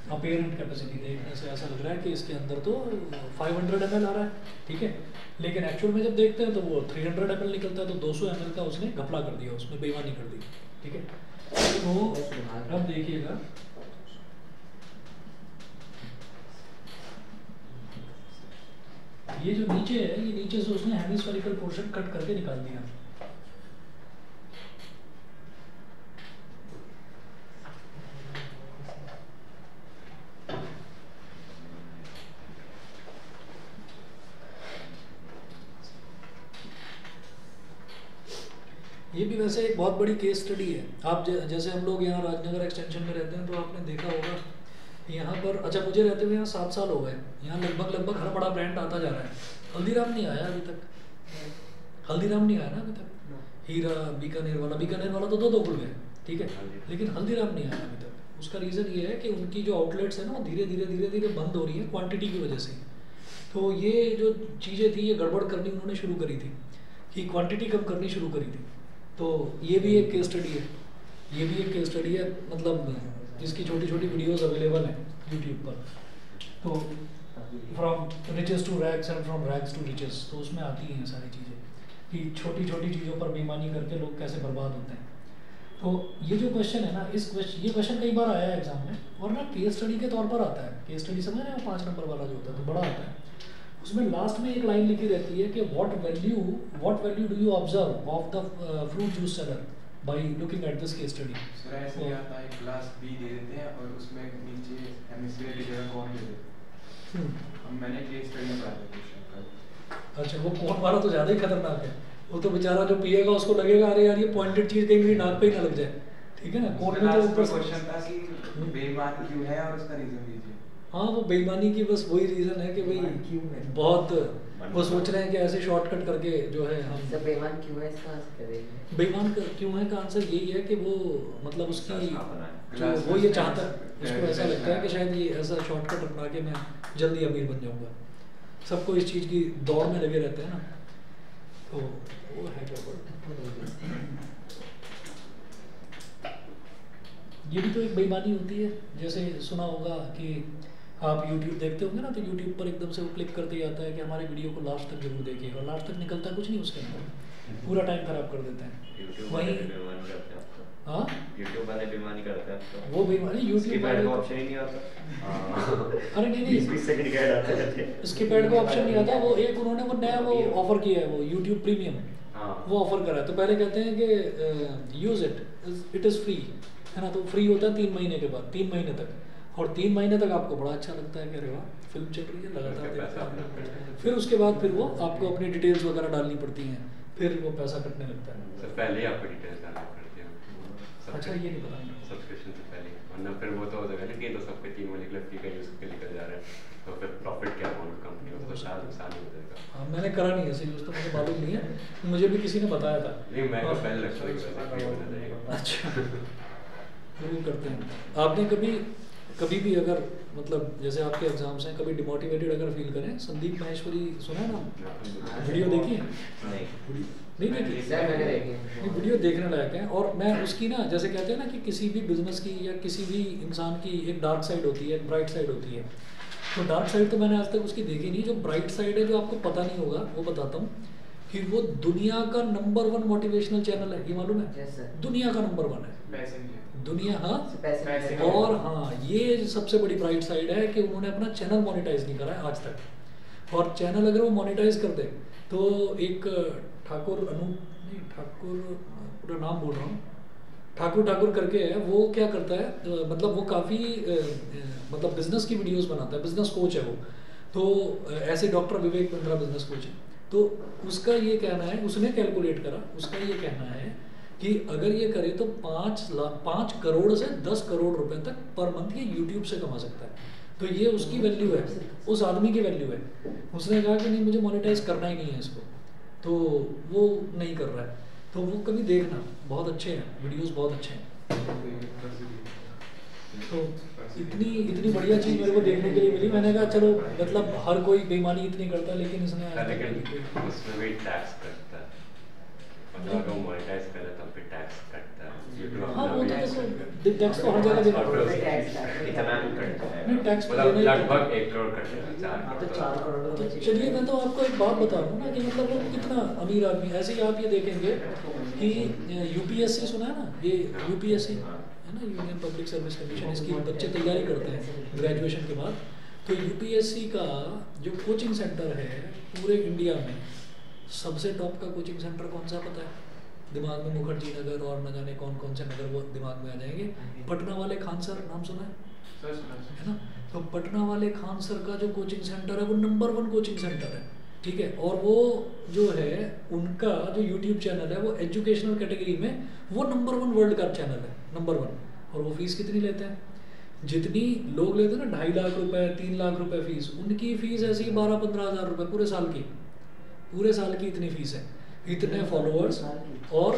Apparent capacity देखने से ऐसा लग रहा है कि इसके अंदर तो 500 ml आ रहा है, ठीक है, लेकिन एक्चुअल में जब देखते हैं तो वो 300 ml निकलता है, तो 200 ml का उसने घपला कर दिया, उसमें बेईमानी कर दी। ठीक है, तो अब देखिएगा ये जो नीचे है, ये नीचे से उसने हेमिस्फेरिकल पोर्शन कट करके निकाल दिया। ये भी वैसे एक बहुत बड़ी केस स्टडी है। आप जैसे हम लोग यहाँ राजनगर एक्सटेंशन में रहते हैं तो आपने देखा होगा यहाँ पर, अच्छा मुझे रहते हुए यहाँ 7 साल हो गए, यहाँ लगभग हर बड़ा ब्रांड आता जा रहा है। हल्दीराम नहीं आया अभी तक, हल्दीराम नहीं आया ना अभी तक। हीरा, बीकानेर वाला तो दो खुल गए, ठीक है, लेकिन हल्दीराम नहीं आया अभी तक। उसका रीज़न ये है कि उनकी जो आउटलेट्स है ना वो धीरे धीरे बंद हो रही है क्वांटिटी की वजह से। तो ये जो चीज़ें थी ये गड़बड़ करनी उन्होंने शुरू करी थी कि क्वांटिटी कम करनी शुरू करी थी। तो ये भी एक केस स्टडी है, ये भी एक केस स्टडी है, मतलब जिसकी छोटी छोटी वीडियोस अवेलेबल हैं यूट्यूब पर। तो from riches to rags and from rags to riches, तो उसमें आती हैं सारी चीज़ें कि छोटी छोटी चीज़ों पर बेईमानी करके लोग कैसे बर्बाद होते हैं। तो ये जो क्वेश्चन है ना, ये क्वेश्चन कई बार आया है एग्जाम में, और ना केस स्टडी के तौर पर आता है। केस स्टडी समझ रहे हैं, 5 नंबर वाला जो होता है तो बड़ा आता है। उसमें लास्ट में एक लाइन लिखी रहती है कि what value do you observe of the fruit juice seller by looking at this case study. Sir ऐसे आता है क्लास बी दे देते हैं और उसमें नीचे हेमिस्फीयर की जगह कौन दे देते हैं। मैंने केस स्टडी में पढ़ा था क्वेश्चन। अच्छा, वो कौन वाला तो ज़्यादा ही खतरनाक है। वो तो बेचारा जो पिएगा उसको लगेगा अरे यार ये पॉइंटेड चीज़ कहीं मेरी नाक पे ही ना लग जाए, ठीक है ना। कौन में तो ऊपर क्वेश्चन था कि बेईमान क्यों है और उसका रीजन दीजिए। हाँ, वो बेईमानी की बस वही रीज़न है कि भाई बहुत वो सोच रहे हैं कि ऐसे शॉर्टकट करके जो है हम सब बेईमान क्यों है, इसका आंसर करेंगे। बेईमान क्यों है का आंसर यही है कि वो मतलब उसकी जो वो ये चाहता है, उसको ऐसा लगता है कि शायद ये ऐसा शॉर्टकट अपना के मैं जल्दी अमीर बन जाऊंगा। सबको इस चीज़ की दौड़ में लगे रहते हैं ना, तो वो है गड़बड़। ये भी तो एक बेईमानी होती है। जैसे सुना होगा कि आप YouTube देखते होंगे ना, तो YouTube पर एकदम से वो क्लिक करते ही आता है कि हमारे वीडियो को लास्ट तक जरूर देखिए, और लास्ट तक निकलता कुछ नहीं उसके अंदर, पूरा टाइम खराब कर देते हैं। वहीं हाँ, YouTube वाले बेईमानी करते हैं वो बेईमानी YouTube वाले को ऑप्शन ही नहीं आता। अरे नहीं 20 सेकंड का ऐड आता है, इसके पैड का ऑप्शन नहीं आता। वो एक उन्होंने वो नया वो ऑफर किया है, वो YouTube प्रीमियम वो ऑफर करा है। तो पहले कहते हैं कि यूज इट इज़ फ्री, है ना। तो फ्री होता है 3 महीने के बाद, 3 महीने तक, और 3 महीने तक आपको बड़ा अच्छा लगता है कि अरे वाह फिल्म चल रही है लगातार देखता है। फिर उसके बाद फिर वो आपको अपनी डिटेल्स वगैरह डालनी पड़ती हैं, फिर वो पैसा कटने लगता है। सर पहले ही आपको डिटेल्स डालनी पड़ती है। अच्छा, ये नहीं पता सब्सक्रिप्शन से पहले, वरना फिर वो तो हो जाएगा ना कि तो सबके 3 महीने के लिए फ्री का यूज करके निकल जा रहा है, तो फिर प्रॉफिट क्या होगा कंपनी को, तो शायद नुकसान ही हो जाएगा। हाँ, मैंने करा नहीं ऐसे यूज़, तो मुझे मालूम नहीं है, मुझे भी किसी ने बताया था। नहीं, मैं तो पहले लगता है कि होना चाहिए। अच्छा, जरूर करते हैं। आपने कभी भी अगर मतलब जैसे आपके एग्जाम्स हैं, कभी डिमोटिवेटेड अगर फील करें, संदीप माहेश्वरी सुना है ना, वीडियो देखी है? नहीं देखी, वीडियो देखने लायक है। और मैं उसकी ना, जैसे कहते हैं ना कि किसी भी बिजनेस की या किसी भी इंसान की एक डार्क साइड होती है, एक ब्राइट साइड होती है। तो डार्क साइड तो मैंने आज तक उसकी देखी नहीं। जो ब्राइट साइड है, जो आपको पता नहीं होगा, वो बताता हूँ कि वो दुनिया का नंबर 1 मोटिवेशनल चैनल है, ये मालूम है? दुनिया का नंबर 1 है दुनिया। हाँ, और हाँ, ये सबसे बड़ी ब्राइट साइड है कि उन्होंने अपना चैनल मोनेटाइज नहीं करा है आज तक। और चैनल अगर वो मोनेटाइज कर दे तो एक ठाकुर पूरा नाम बोल रहा हूँ, ठाकुर करके है, वो क्या करता है, मतलब वो काफ़ी मतलब बिजनेस की वीडियोस बनाता है, बिजनेस कोच है वो। तो ऐसे doctor Vivek Bindra business coach है। तो उसका ये कहना है, उसने कैलकुलेट करा, उसका ये कहना है कि अगर ये करे तो 5 करोड़ से 10 करोड़ रुपए तक पर मंथ ये यूट्यूब से कमा सकता है। तो ये उसकी वैल्यू है, उस आदमी की वैल्यू है। उसने कहा कि नहीं, मुझे मोनेटाइज करना ही नहीं है इसको, तो वो नहीं कर रहा है। तो वो कभी देखना, बहुत अच्छे हैं वीडियोस, बहुत अच्छे हैं। तो इतनी बढ़िया चीज़ मेरे को देखने के लिए मिली। मैंने कहा चलो, मतलब हर कोई बेईमानी इतनी करता है, लेकिन इसने उसमें भी टैक्स कटता है, मतलब अगर मोनेटाइज करे तब भी टैक्स कटता है। हाँ, वो तो देखो टैक्स तो हर जगह देना पड़ता है, इतना कटता है, नहीं टैक्स मतलब लगभग 1 करोड़ कटता है, 4 करोड़। तो चलिए, मैं तो आपको एक बात बता रहा हूँ ना कि मतलब वो कितना अमीर आदमी है। ऐसे ही आप ये देखेंगे कि यूपीएससी सुना है ना, ये यूपीएससी है ना, यूनियन पब्लिक सर्विस कमीशन, इसकी बच्चे तैयारी करते हैं ग्रेजुएशन के बाद। तो यूपीएससी का जो कोचिंग सेंटर है पूरे इंडिया में, सबसे टॉप का कोचिंग सेंटर कौन सा पता है? दिमाग में मुखर्जी नगर और न जाने कौन कौन से नगर वो दिमाग में आ जाएंगे। पटना वाले खान सर, नाम सुना है ना? तो पटना वाले खान सर का जो कोचिंग सेंटर है वो नंबर 1 कोचिंग सेंटर है, ठीक है। और वो जो है उनका जो यूट्यूब चैनल है वो एजुकेशनल कैटेगरी में वो नंबर 1 वर्ल्ड का चैनल है, नंबर 1। और वो फीस कितनी लेते हैं? जितनी लोग लेते हैं ना 2.5 लाख रुपए 3 लाख रुपए फीस, उनकी फीस ऐसी 12-15 हज़ार रुपये पूरे साल की, पूरे साल की इतनी फीस है, इतने फॉलोअर्स। और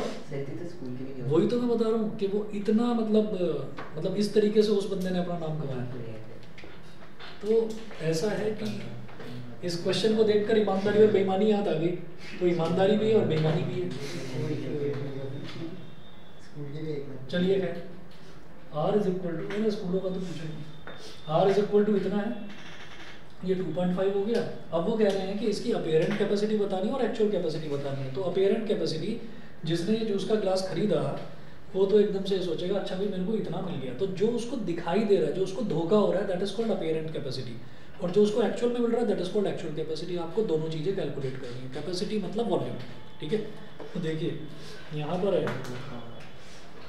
वही तो मैं बता रहा हूँ कि वो इतना मतलब इस तरीके से उस बंदे ने अपना नाम कमाया। तो ऐसा है कि इस क्वेश्चन को देखकर ईमानदारी और बेईमानी याद आ गई। तो ईमानदारी भी है और बेईमानी भी है। चलिए खैर, R इज इक्वल टू, मैंने स्कूलों का तो पूछा, R इज इक्वल टू इतना है, ये 2.5 हो गया। अब वो कह रहे हैं कि इसकी अपीयरेंट कैपेसिटी बतानी है और एक्चुअल कैपेसिटी बतानी है। तो अपीयरेंट कैपेसिटी, जिसने जूस का ग्लास खरीदा वो तो एकदम से सोचेगा अच्छा भाई मेरे को इतना मिल गया। तो जो उसको दिखाई दे रहा है, जो उसको धोखा हो रहा है, दैट इज कॉल्ड अपीयरेंट कैपेसिटी। और जो उसको एक्चुअल में मिल रहा है that is called actual capacity. आपको दोनों चीज़ें कैलकुलेट करनी है। कैपेसिटी मतलब वॉल्यूम, ठीक है। तो देखिए यहाँ पर है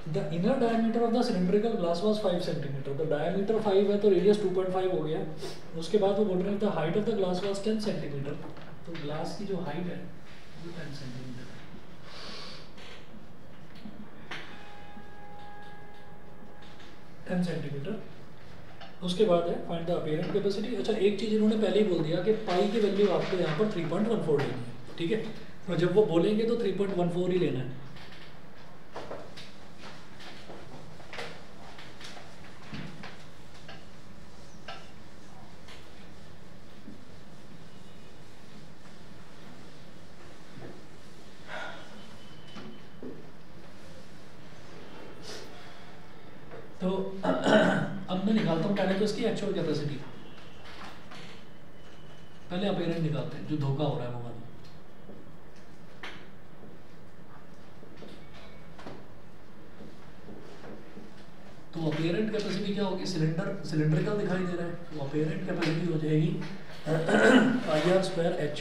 the inner diameter of the cylindrical glass was 5 centimetre. तो डायमीटर 5 है तो रेडियस 2.5 हो गया। उसके बाद वो बोल रहे हैं the height of the glass was 10 centimetre. तो ग्लास की जो हाइट है वो 10 सेंटीमीटर, 10 सेंटीमीटर। उसके बाद है फाइंड द अपीयरेंट कैपेसिटी। अच्छा एक चीज़ इन्होंने पहले ही बोल दिया कि पाई की वैल्यू आपको यहाँ पर 3.14 लेनी है, ठीक है। तो जब वो बोलेंगे तो 3.14 ही लेना है। तो अब मैं निकालता हूँ पहले तो इसकी एक्चुअल कैपेसिटी, पहले अपीयरेंट निकालते हैं जो धोखा हो रहा है वो वाला। तो अपीयरेंट कैपेसिटी क्या होगी? सिलेंड्रिकल दिखाई दे रहा है तो अपीयरेंट कैपेसिटी हो जाएगी IR²H,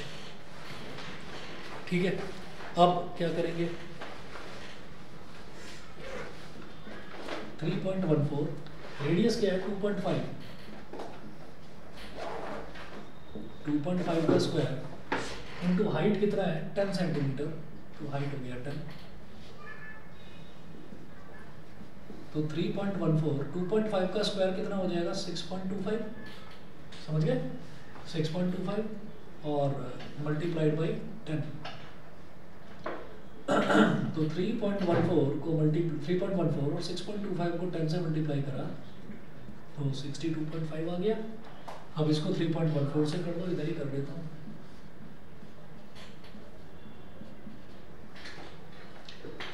ठीक है। अब क्या करेंगे? 3.14, रेडियस क्या है 2.5, 2.5 का स्क्वायर इंटू हाइट कितना है 10 सेंटीमीटर। तो हाइट हो गया 10। तो 3.14 2.5 का स्क्वायर कितना हो जाएगा 6.25, समझ गए? 6.25 और मल्टीप्लाइड बाई 10। तो 3.14 को 3.14 और 6.25 को 10 से मल्टीप्लाई करा तो 62.5 आ गया। अब इसको 3.14 से कर दो, इधर ही कर देता हूँ।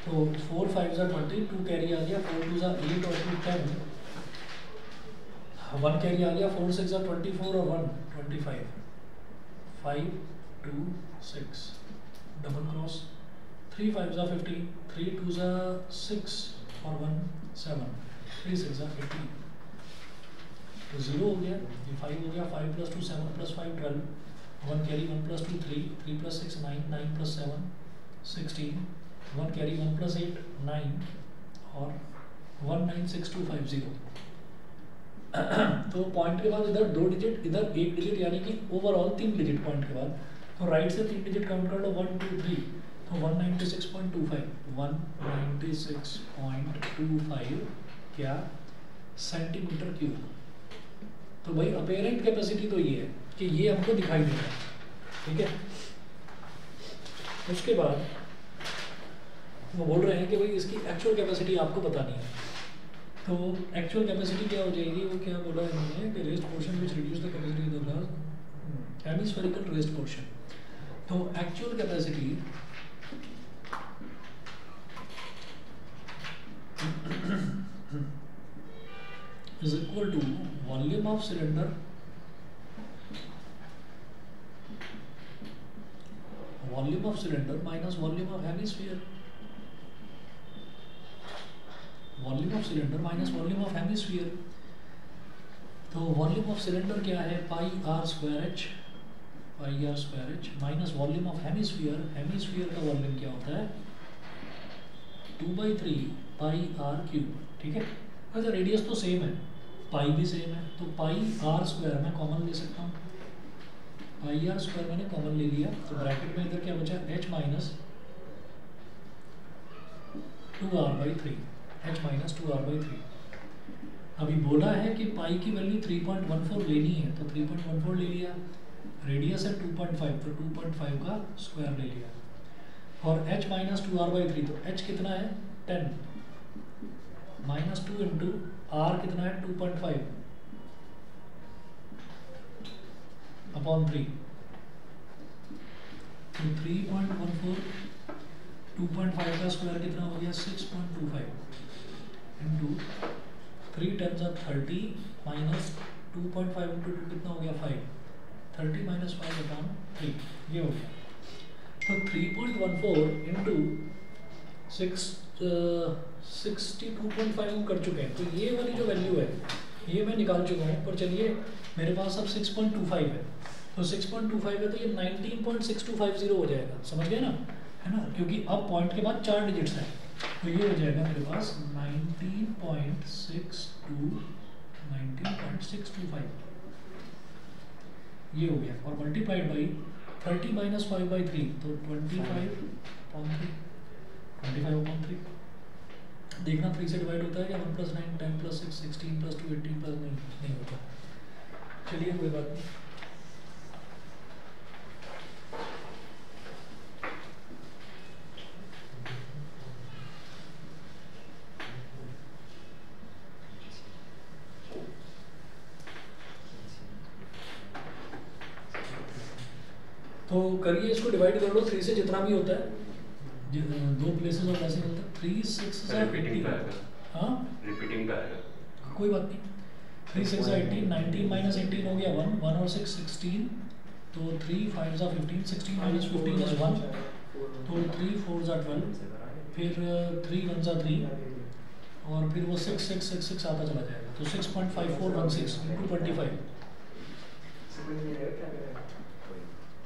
तो 4 5 जा 20, 2 कैरी आ गया, 4 2 जा 8 और 2 10, 1 कैरी आ गया, 4 6 जा 24 और 1 25, 5 2 6 डबल क्रॉस, 3 5 जा 15, 3 2 जा 6 और 1 7, 3 6 जा 18। तो 0 हो गया, ये 5 हो गया, 5 + 2 7 + 5 12, 1 कैरी 1 + 2 3, 3 + 6 9, 9 + 7 16, 1 कैरी 1 + 8 9 और 1 9 6 2 5 0। तो पॉइंट के बाद इधर 2 डिजिट, इधर 1 डिजिट, यानी कि ओवरऑल 3 डिजिट पॉइंट के बाद। तो राइट से 3 डिजिट काउंट कर लो 1 2 3, तो 196.25, 196.25 क्या सेंटीमीटर क्यूब। तो भाई अपीयरेंट कैपेसिटी तो ये है कि ये हमको दिखाई दे रहा है, ठीक है। उसके बाद वो बोल रहे हैं कि भाई इसकी एक्चुअल कैपेसिटी आपको बतानी है। तो एक्चुअल कैपेसिटी क्या हो जाएगी? वो क्या बोला इन्होंने कि rest portion which reduce the capacity of the glass, hemispherical rest portion. तो actual capacity is equal to volume of cylinder minus volume of hemisphere, volume of cylinder minus volume of hemisphere। तो volume of cylinder क्या है πr²h, minus volume of hemisphere, hemisphere का volume क्या होता है 2/3 πr³, ठीक है। अच्छा रेडियस तो सेम है, पाई भी सेम है, तो πr² मैं कॉमन ले सकता हूँ, पाई आर स्क्वायर मैंने कॉमन ले लिया, तो ब्रैकेट में इधर क्या बचा, h minus 2r/3, h minus 2r/3। अभी बोला है कि पाई की वैल्यू 3.14 लेनी है, तो 3.14 ले लिया, रेडियस है 2.5 तो 2.5 का स्क्वायर ले लिया, और h माइनस 2r/3 तो h कितना है 10 माइनस 2 इंटू r कितना है 2.5 अपॉन 3, तो 3.14 2.5 का स्क्वायर कितना हो गया 6.25 into 3 tens of 30 minus 2.5 into 2 कितना हो गया 5, 30 माइनस 5 अपॉन 3, ये हो गया। तो 3.14 इंटू 62.5 हम कर चुके हैं, तो ये वाली जो वैल्यू है ये मैं निकाल चुका हूँ, पर चलिए मेरे पास अब 6.25 है, तो 6.25 है तो ये 19.6250 हो जाएगा, समझ गए ना, है ना, क्योंकि अब पॉइंट के बाद 4 डिजिट्स हैं, तो ये हो जाएगा मेरे पास 19.625 ये हो गया, और मल्टीप्लाइड बाई 30 माइनस 5/3 तो 25/3 देखना 3 से डिवाइड होता है क्या, 1 + 9 10 + 6 16 + 2 18 + नहीं होता, चलिए कोई बात नहीं। तो करिए इसको डिवाइड कर लो 3 से, जितना भी होता है, दो प्लेसेस और ऐसे मिलता है, 3 6 रिपीटिंग का आएगा, हाँ रिपीटिंग का आएगा, कोई बात नहीं, 3 6 18 19 माइनस 18 हो गया 1 1 और 6 16, तो 3 5 15 16 माइनस 15 इज 1, तो 3 4 12, फिर 3 1 3, और फिर वो 6 6 6 6 आता चला जाएगा, तो 6.5416 इंटू 25,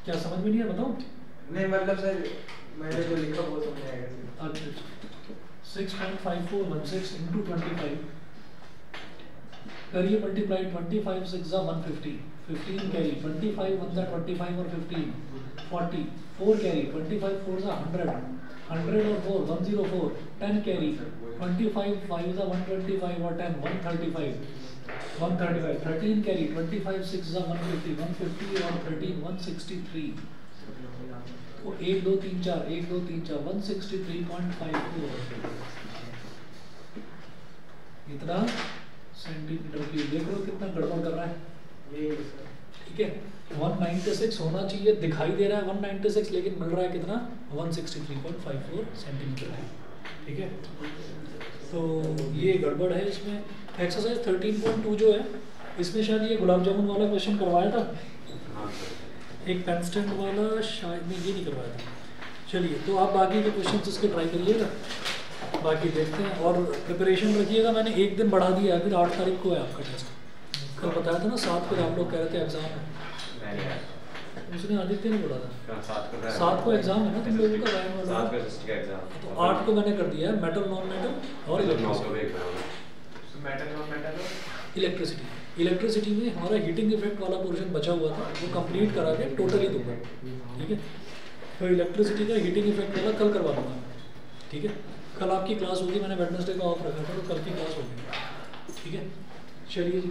क्या समझ में नहीं है बताओ? नहीं मतलब सर मैंने जो लिखा वो समझ आएगा सर। अच्छा 6.5416 इंटू 25 करिए मल्टीप्लाई, 25 6 150, 15 कैरी, 25 1 25 और 15 40, 4 कैरी, 25 4 100, 100 और 4 104, 10 कैरी, 25 5 125 और 10 135, 13 कैरी, 25 6 150, 150 और 13 163, तो 1 2 3 4 1 2 3 4 163.54 इतना सेंटीमीटर क्यूब। देख लो कितना गड़बड़ कर रहा है, ठीक है। 196 होना चाहिए, दिखाई दे रहा है 196, लेकिन मिल रहा है कितना 163.54 सेंटीमीटर है, ठीक है। तो ये गड़बड़ है इसमें। एक्सरसाइज 13.2 जो है इसमें शायद ये गुलाब जामुन वाला क्वेश्चन करवाया था, एक पेन स्टैंड वाला शायद में ये नहीं करवाया था। चलिए तो आप बाकी के क्वेश्चन इसके ट्राई करिएगा, बाकी देखते हैं और प्रिपरेशन रखिएगा। मैंने एक दिन बढ़ा दिया है, फिर 8 तारीख को है आपका टेस्ट। कल बताया था ना 7 को आप लोग कह रहे थे एग्जाम है, उसने आदित्य ने बोला था 7 को एग्जाम है ना तुम लोगों का रायन वाला, तो 8 को मैंने कर दिया है मेटल नॉन मेटल और इलेक्ट्रिसिटी। इलेक्ट्रिसिटी में हमारा हीटिंग इफेक्ट वाला पोर्शन बचा हुआ था, वो कंप्लीट करा के टोटली दूंगा, ठीक है। तो इलेक्ट्रिसिटी का हीटिंग इफेक्ट वाला कल करवा दूंगा, ठीक है। कल आपकी क्लास होगी, मैंने वेडनेसडे का ऑफ रखा था, तो कल की क्लास होगी, ठीक है। चलिए जी।